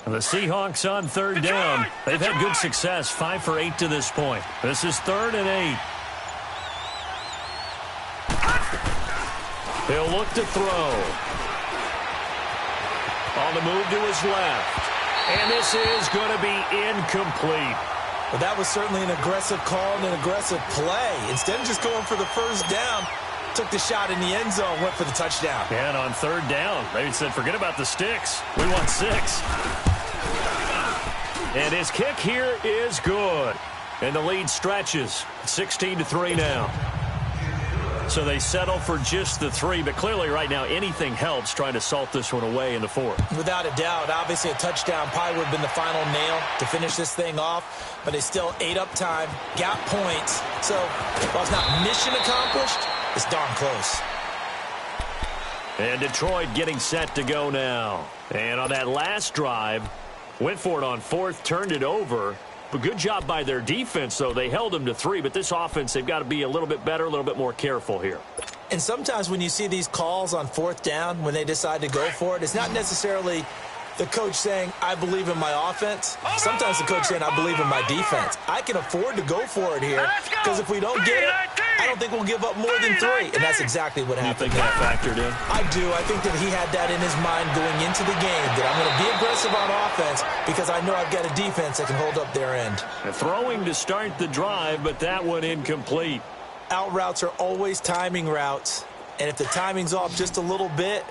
[SPEAKER 1] The Seahawks on 3rd down. They've had good success, 5 for 8 to this point. This is 3rd and 8. He'll look to throw. On the move to his left. And this is going to be incomplete.
[SPEAKER 2] Well, that was certainly an aggressive call and an aggressive play. Instead of just going for the first down, took the shot in the end zone, went for the touchdown.
[SPEAKER 1] And on 3rd down, they said, forget about the sticks. We want 6. And his kick here is good. And the lead stretches. 16-3 now. So they settle for just the 3, but clearly right now anything helps trying to salt this one away in the 4th.
[SPEAKER 2] Without a doubt, obviously a touchdown probably would have been the final nail to finish this thing off, but they still ate up time, got points. So while it's not mission accomplished, it's darn close.
[SPEAKER 1] And Detroit getting set to go now. And on that last drive, went for it on 4th, turned it over. But good job by their defense, though. They held them to 3, but this offense, they've got to be a little bit better, a little bit more careful here.
[SPEAKER 2] And sometimes when you see these calls on 4th down, when they decide to go for it, it's not necessarily the coach saying, I believe in my offense. Sometimes the coach saying, I believe in my defense. I can afford to go for it here because if we don't get it, I don't think we'll give up more than 3. And that's exactly what happened.
[SPEAKER 1] You think that factored in?
[SPEAKER 2] I do. I think that he had that in his mind going into the game, that I'm going to be aggressive on offense because I know I've got a defense that can hold up their end.
[SPEAKER 1] Throwing to start the drive, but that one incomplete.
[SPEAKER 2] Out routes are always timing routes, and if the timing's off just a little bit,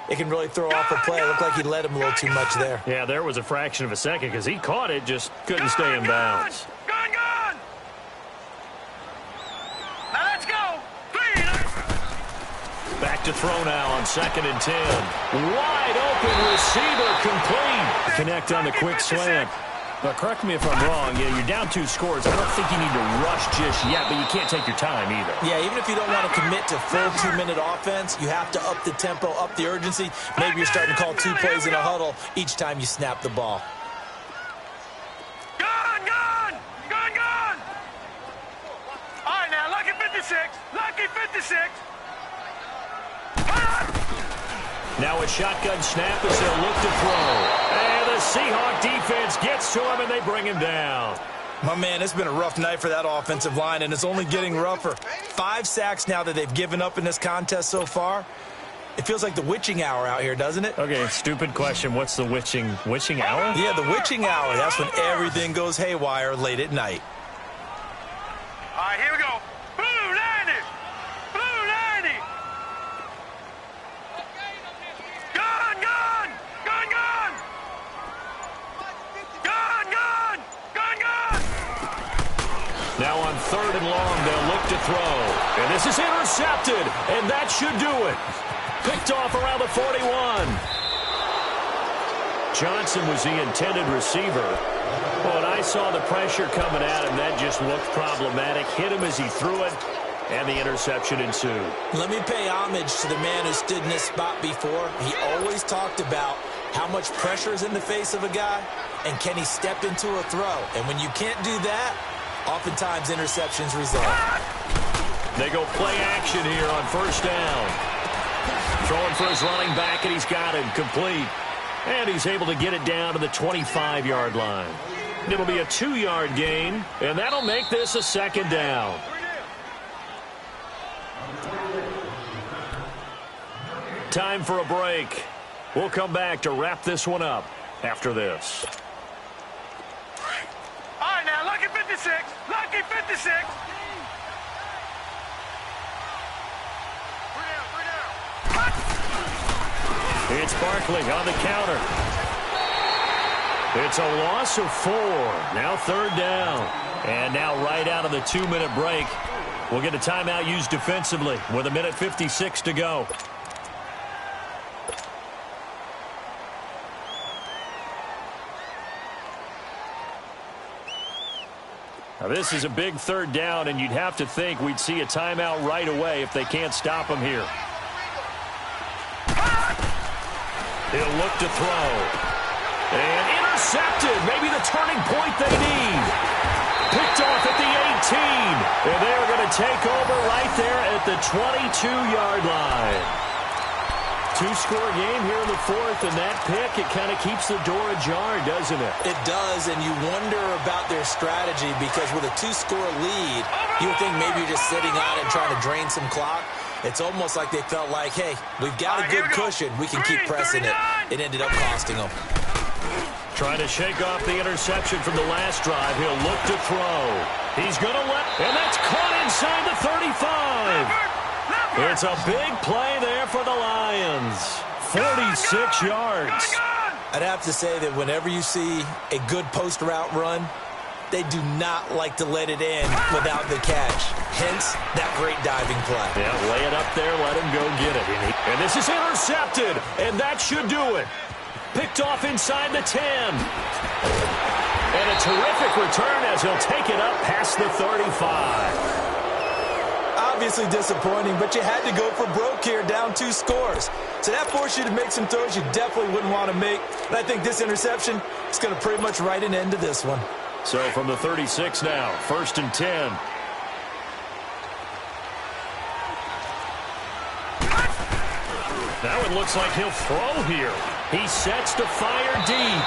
[SPEAKER 2] it can really throw off a play. It looked like he led him a little too much there.
[SPEAKER 1] Yeah, there was a fraction of a second because he caught it, just couldn't stay in bounds.
[SPEAKER 3] Gone! Now let's go! 3!
[SPEAKER 1] Back to throw now on 2nd and 10. Wide open receiver complete. Connect on the quick slant. But correct me if I'm wrong, you're down 2 scores. I don't think you need to rush just yet, but you can't take your time either.
[SPEAKER 2] Yeah, even if you don't want to commit to full 2-minute offense, you have to up the tempo, up the urgency. Maybe you're starting to call 2 plays in a huddle each time you snap the ball.
[SPEAKER 3] Gone! All right, now, lucky 56. Lucky 56.
[SPEAKER 1] Now a shotgun snap as they'll look to throw. And the Seahawk defense gets to him, and they bring him down.
[SPEAKER 2] My man, it's been a rough night for that offensive line, and it's only getting rougher. 5 sacks now that they've given up in this contest so far. It feels like the witching hour out here, doesn't it?
[SPEAKER 1] Okay, stupid question. What's the witching hour?
[SPEAKER 2] Yeah, the witching hour. That's when everything goes haywire late at night.
[SPEAKER 3] All right, here we go. Blue 90.
[SPEAKER 1] Now on 3rd and long, they'll look to throw. And this is intercepted, and that should do it. Picked off around the 41. Johnson was the intended receiver. But I saw the pressure coming at him. That just looked problematic. Hit him as he threw it, and the interception ensued.
[SPEAKER 2] Let me pay homage to the man who stood in this spot before. He always talked about how much pressure is in the face of a guy, and can he step into a throw. And when you can't do that, oftentimes interceptions result.
[SPEAKER 1] They go play action here on 1st down. Throwing for his running back, and he's got it complete. And he's able to get it down to the 25-yard line. It'll be a 2-yard gain, and that'll make this a 2nd down. Time for a break. We'll come back to wrap this one up after this.
[SPEAKER 3] All right, now, lucky 56. Lucky 56.
[SPEAKER 1] It's Barkley on the counter. It's a loss of 4. Now 3rd down. And now right out of the 2-minute break, we'll get a timeout used defensively with 1:56 to go. Now this is a big 3rd down, and you'd have to think we'd see a timeout right away if they can't stop him here. He'll look to throw. And intercepted. Maybe the turning point they need. Picked off at the 18. And they're going to take over right there at the 22-yard line. 2-score game here in the 4th, and that pick, it kind of keeps the door ajar, doesn't it?
[SPEAKER 2] It does, and you wonder about their strategy because with a 2-score lead, you would think maybe you're just sitting on it and trying to drain some clock. It's almost like they felt like, hey, we've got a good cushion. We can keep pressing it. It ended up costing them.
[SPEAKER 1] Trying to shake off the interception from the last drive. He'll look to throw. He's going to and that's caught inside the 35. It's a big play there for the Lions. 46 yards.
[SPEAKER 2] I'd have to say that whenever you see a good post route run, They do not like to let it in without the catch. Hence, that great diving play.
[SPEAKER 1] Yeah, lay it up there, let him go get it. And this is intercepted, and that should do it. Picked off inside the 10. And a terrific return as he'll take it up past the 35.
[SPEAKER 2] Obviously disappointing, but you had to go for broke here, down 2 scores. So that forced you to make some throws you definitely wouldn't want to make. And I think this interception is going to pretty much write an end to this one.
[SPEAKER 1] So from the 36 now, 1st and 10. Now it looks like he'll throw here. He sets to fire deep.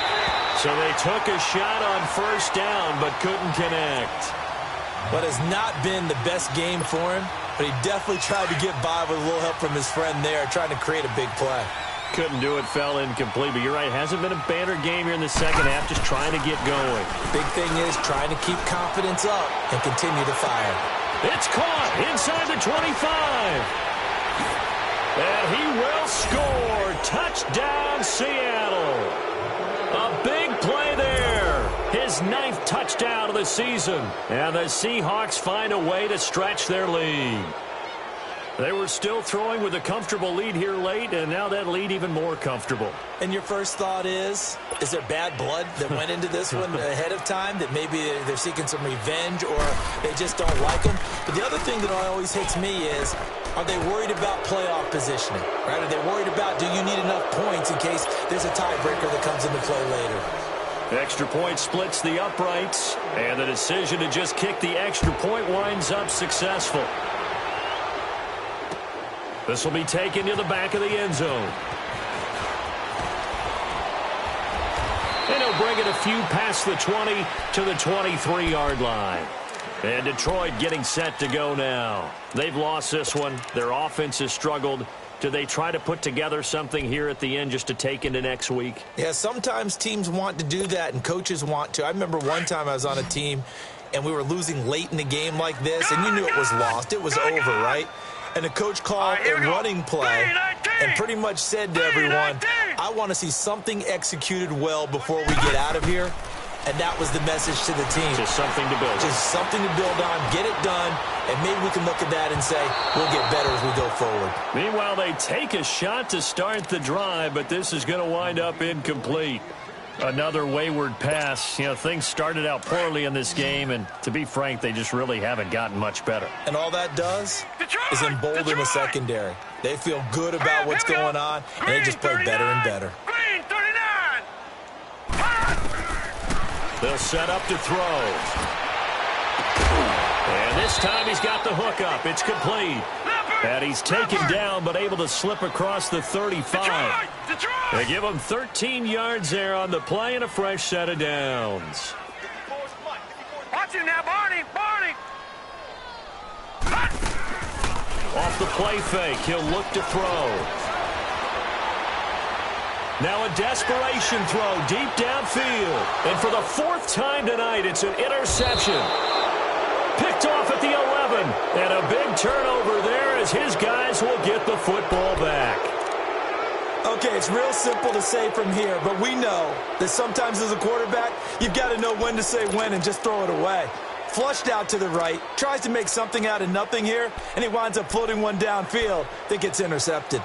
[SPEAKER 1] So they took a shot on 1st down, but couldn't connect.
[SPEAKER 2] What has not been the best game for him, but he definitely tried to get by with a little help from his friend there, trying to create a big play.
[SPEAKER 1] Couldn't do it, fell incomplete, but you're right, hasn't been a banner game here in the second half, just trying to get going.
[SPEAKER 2] Big thing is trying to keep confidence up and continue to fire.
[SPEAKER 1] It's caught inside the 25. And he will score. Touchdown, Seattle. A big play there. His 9th touchdown of the season. And the Seahawks find a way to stretch their lead. They were still throwing with a comfortable lead here late, and now that lead even more comfortable.
[SPEAKER 2] And your first thought is there bad blood that went into this one ahead of time, that maybe they're seeking some revenge or they just don't like them? But the other thing that always hits me is, are they worried about playoff positioning? Right? Are they worried about, do you need enough points in case there's a tiebreaker that comes into play later?
[SPEAKER 1] Extra point splits the uprights, and the decision to just kick the extra point winds up successful. This will be taken to the back of the end zone. And he'll bring it a few past the 20 to the 23-yard line. And Detroit getting set to go now. They've lost this one. Their offense has struggled. Do they try to put together something here at the end just to take into next week?
[SPEAKER 2] Yeah, sometimes teams want to do that and coaches want to. I remember one time I was on a team and we were losing late in the game like this, and you knew it was lost. It was over, right? And the coach called a running play and pretty much said to everyone, I want to see something executed well before we get out of here. And that was the message to the team.
[SPEAKER 1] Just something to build on.
[SPEAKER 2] Just something to build on, get it done, and maybe we can look at that and say, we'll get better as we go forward.
[SPEAKER 1] Meanwhile, they take a shot to start the drive, but this is going to wind up incomplete. Another wayward pass. You know, things started out poorly in this game, and to be frank, they just really haven't gotten much better.
[SPEAKER 2] And all that does is embolden the secondary. They feel good about what's going on, and they just play better and better.
[SPEAKER 1] They'll set up to throw. And this time he's got the hook up. It's complete. And he's taken down but able to slip across the 35. They give him 13 yards there on the play and a fresh set of downs.
[SPEAKER 3] Watch him now, Barney. Barney.
[SPEAKER 1] Off the play fake, he'll look to throw. Now a desperation throw deep downfield. And for the 4th time tonight, it's an interception. Picked off at the 11. And a big turnover there as his guys will get the football back.
[SPEAKER 2] Okay, it's real simple to say from here, but we know that sometimes as a quarterback, you've got to know when to say when and just throw it away. Flushed out to the right, tries to make something out of nothing here, and he winds up floating one downfield that gets intercepted.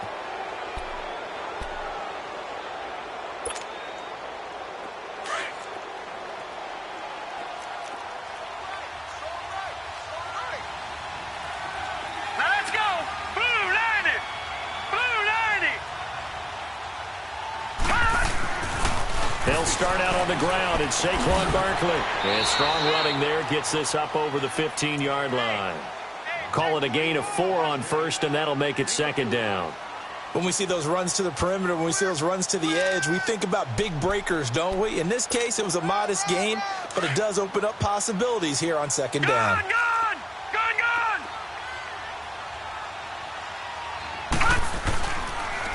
[SPEAKER 1] They'll start out on the ground, and Saquon Barkley. And strong running there gets this up over the 15-yard line. Call it a gain of 4 on first, and that'll make it second down.
[SPEAKER 2] When we see those runs to the perimeter, when we see those runs to the edge, we think about big breakers, don't we? In this case, it was a modest gain, but it does open up possibilities here on second down.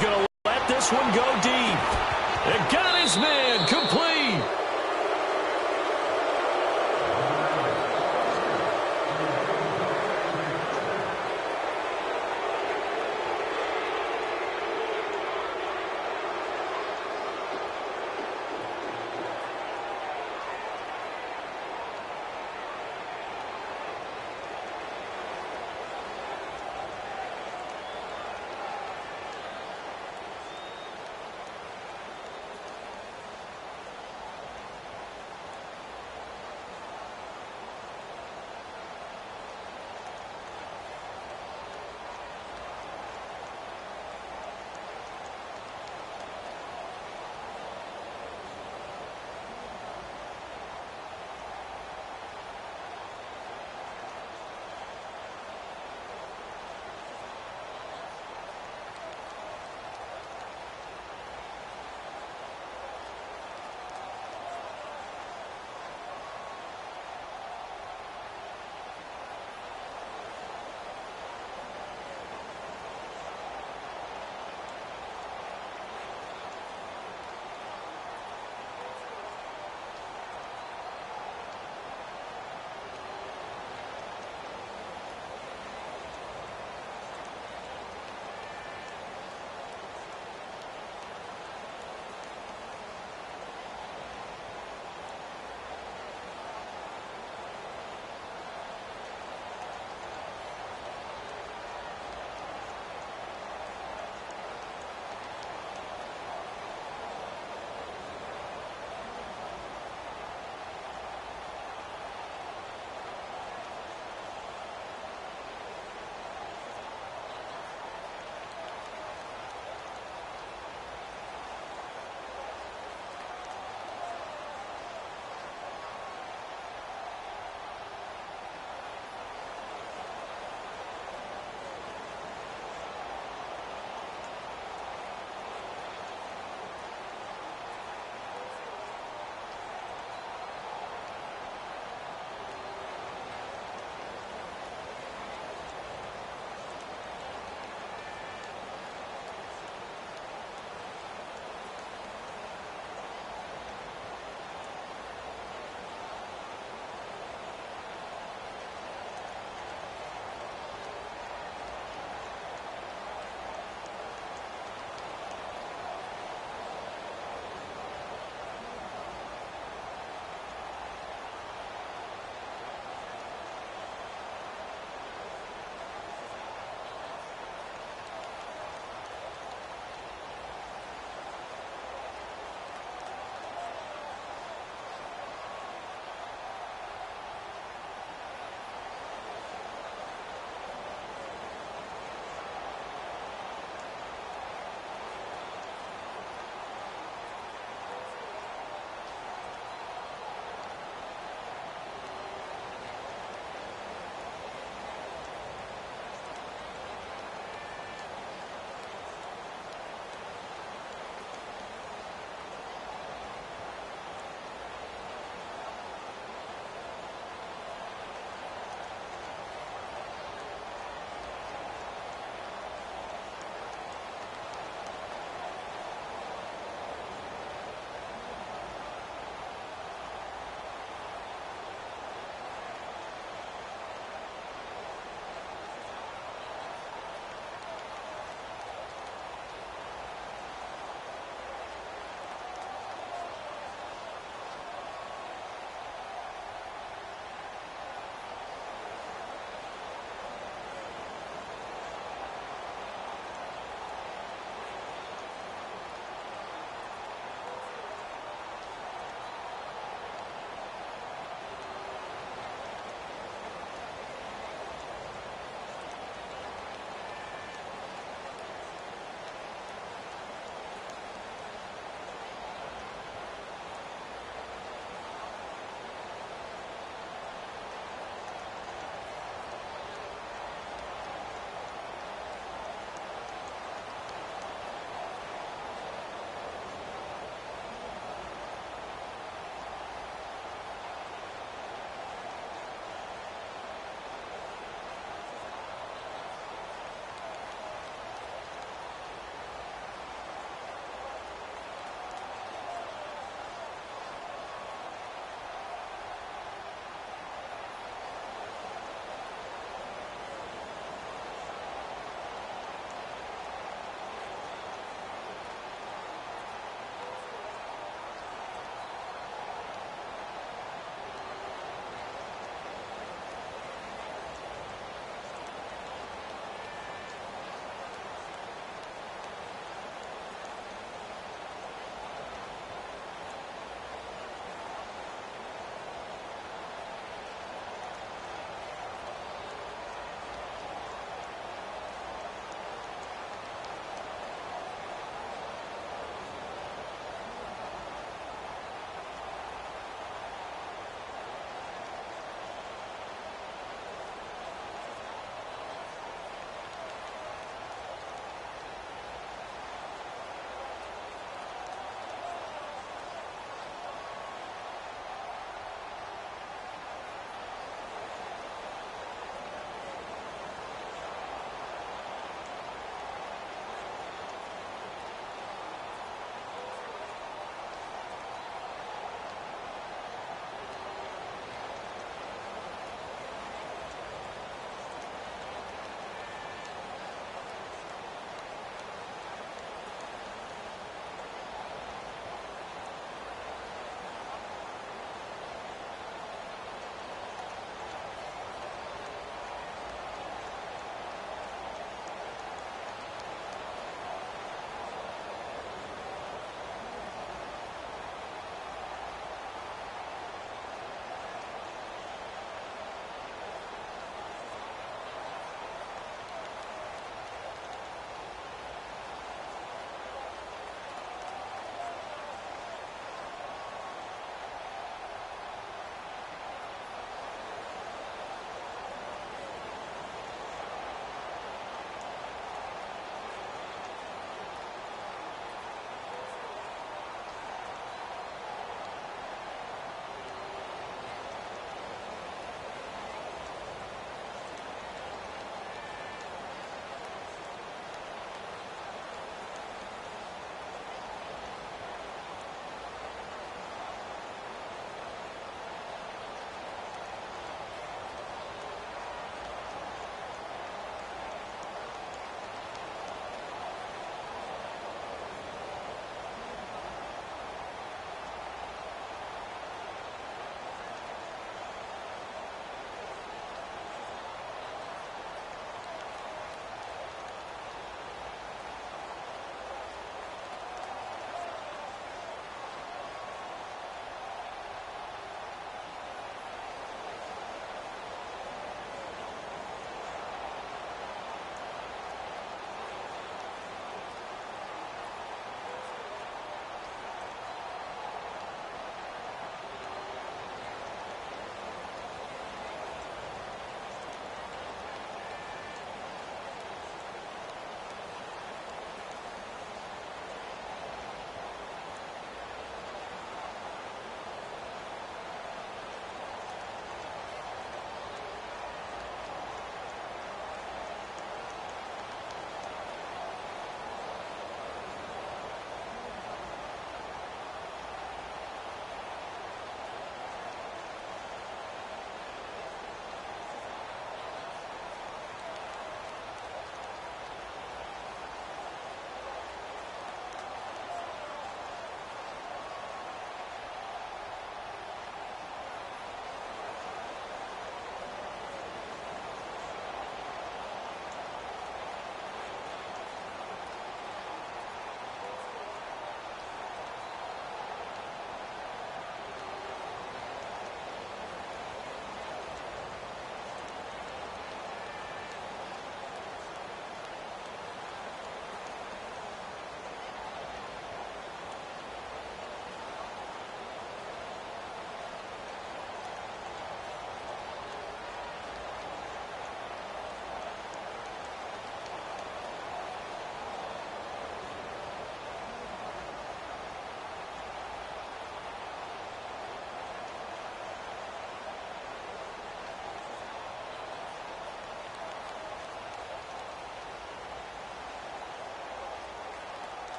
[SPEAKER 1] Gonna let this one go deep. And got his man complete.